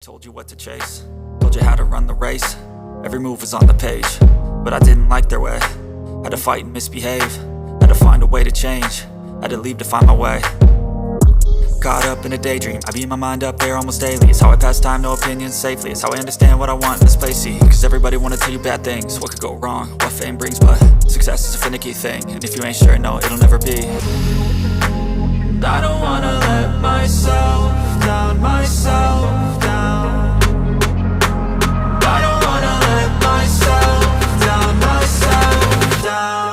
told you what to chase, told you how to run the race. Every move was on the page, but I didn't like their way. Had to fight and misbehave, had to find a way to change, had to leave to find my way. Caught up in a daydream, I beat my mind up there almost daily. It's how I pass time, no opinions safely. It's how I understand what I want in this place, see. Cause everybody wanna tell you bad things, what could go wrong, what fame brings. But success is a finicky thing, and if you ain't sure, no, it'll never be. And I don't wanna let myself down, myself down. I don't wanna let myself down, myself down.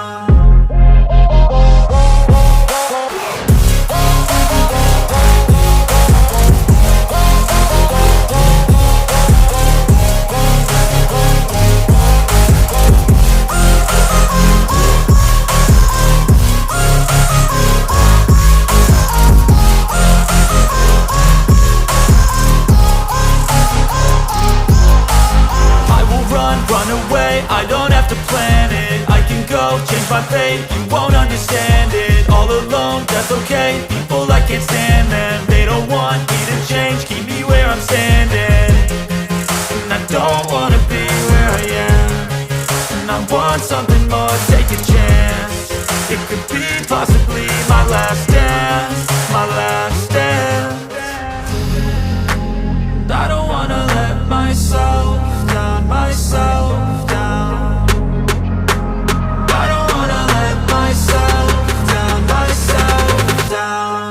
Run away, I don't have to plan it. I can go, change my fate, you won't understand it. All alone, that's okay, people I can't stand them. They don't want me to change, keep me where I'm standing. And I don't wanna be where I am, and I want something more, take a chance. It could be possibly my last dance, my last dance. And I don't wanna let myself down, myself down. I don't wanna let myself down, myself down.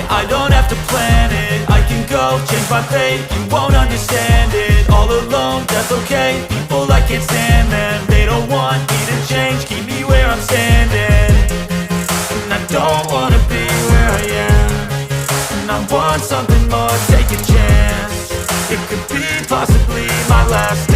I don't have to plan it, I can go, change my fate, you won't understand it. All alone, that's okay, people I can't stand them. They don't want me to change, keep me where I'm standing. And I don't wanna be where I am, and I want something more, take a chance. It could be possibly my last